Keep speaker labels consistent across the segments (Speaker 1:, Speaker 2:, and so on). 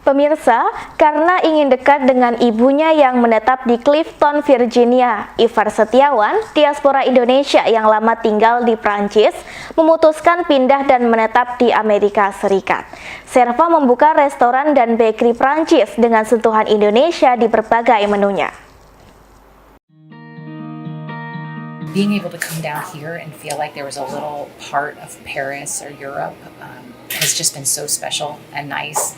Speaker 1: Pemirsa, karena ingin dekat dengan ibunya yang menetap di Clifton, Virginia, Ivar Setiawan, diaspora Indonesia yang lama tinggal di Prancis, memutuskan pindah dan menetap di Amerika Serikat. Serva membuka restoran dan bakery Prancis dengan sentuhan Indonesia di berbagai menunya.
Speaker 2: Being able to come down here and feel like there was a little part of Paris or Europe has just been so special and nice.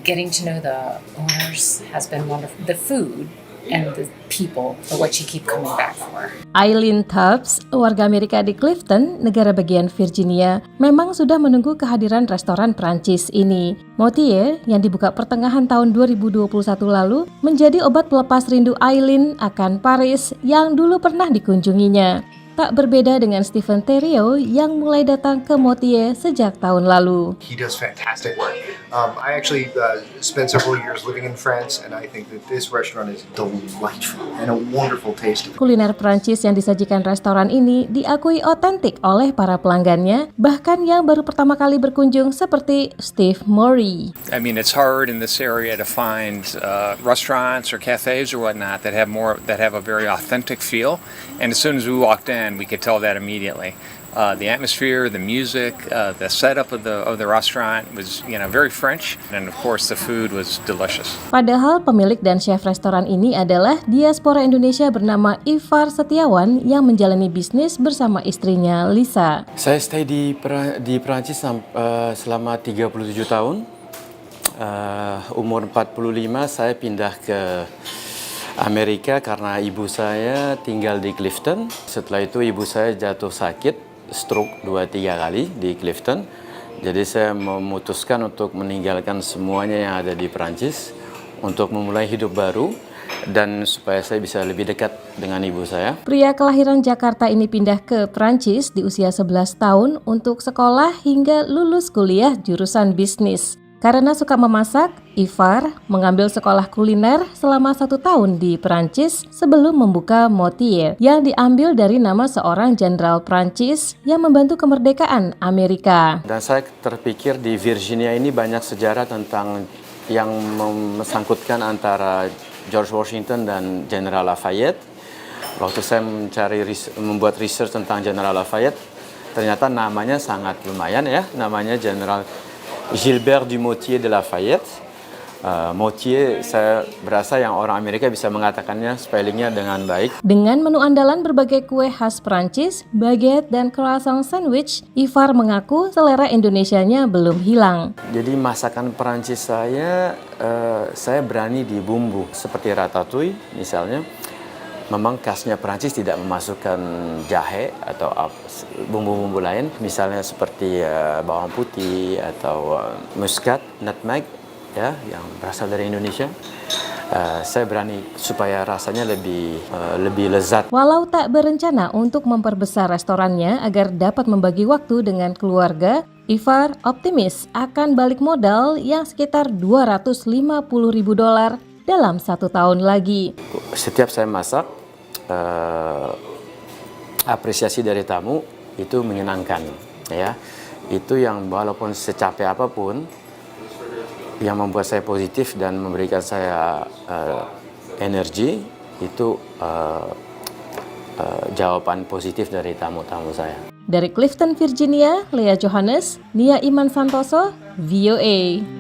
Speaker 2: Getting to know the owners has been wonderful. The food and the people are what you keep coming back for.
Speaker 3: Eileen Tubbs, warga Amerika di Clifton, negara bagian Virginia, memang sudah menunggu kehadiran restoran Prancis ini. Motier, yang dibuka pertengahan tahun 2021 lalu, menjadi obat pelepas rindu Eileen akan Paris yang dulu pernah dikunjunginya. Tak berbeda dengan Stephen Theriault yang mulai datang ke Motier sejak tahun lalu.
Speaker 4: He does fantastic work. I actually spent several years living in France, and I think that this restaurant is delightful and a wonderful taste.
Speaker 3: Kuliner Prancis yang disajikan restoran ini diakui otentik oleh para pelanggannya, bahkan yang baru pertama kali berkunjung seperti Steve Murray.
Speaker 5: I mean, it's hard in this area to find restaurants or cafes or whatnot that have a very authentic feel. And as soon as we walked in, we could tell that immediately. The atmosphere, the music, the setup of the restaurant was, very French, and of course the food was delicious.
Speaker 3: Padahal pemilik dan chef restoran ini adalah diaspora Indonesia bernama Ivar Setiawan yang menjalani bisnis bersama istrinya Lisa.
Speaker 6: Saya stay di Perancis selama 37 tahun. Umur 45 saya pindah ke Amerika karena ibu saya tinggal di Clifton. Setelah itu ibu saya jatuh sakit, stroke 2-3 kali di Clifton. Jadi saya memutuskan untuk meninggalkan semuanya yang ada di Perancis untuk memulai hidup baru dan supaya saya bisa lebih dekat dengan ibu saya.
Speaker 3: Pria kelahiran Jakarta ini pindah ke Perancis di usia 11 tahun untuk sekolah hingga lulus kuliah jurusan bisnis. Karena suka memasak, Ivar mengambil sekolah kuliner selama 1 tahun di Perancis sebelum membuka Motier yang diambil dari nama seorang jenderal Perancis yang membantu kemerdekaan Amerika.
Speaker 6: Dan saya terpikir di Virginia ini banyak sejarah tentang yang mesangkutkan antara George Washington dan General Lafayette. Waktu saya membuat research tentang General Lafayette, ternyata namanya sangat lumayan ya, namanya General Gilbert du Motier de Lafayette. Motier, saya berasa yang orang Amerika bisa mengatakannya spellingnya dengan baik.
Speaker 3: Dengan menu andalan berbagai kue khas Prancis, baguette dan croissant sandwich, Ivar mengaku selera Indonesianya belum hilang.
Speaker 6: Jadi masakan Prancis saya berani di bumbu seperti ratatouille misalnya. Memang khasnya Prancis tidak memasukkan jahe atau bumbu-bumbu lain, misalnya seperti bawang putih atau muskat, nutmeg, ya, yang berasal dari Indonesia. Saya berani supaya rasanya lebih lezat.
Speaker 3: Walau tak berencana untuk memperbesar restorannya agar dapat membagi waktu dengan keluarga, Ivar optimis akan balik modal yang sekitar $250.000 dalam 1 tahun lagi.
Speaker 6: Setiap saya masak, apresiasi dari tamu itu menyenangkan, ya. Itu yang walaupun secapek apapun, yang membuat saya positif dan memberikan saya energi, itu jawaban positif dari tamu-tamu saya.
Speaker 3: Dari Clifton, Virginia, Lea Johannes, Nia Iman Santoso, VOA.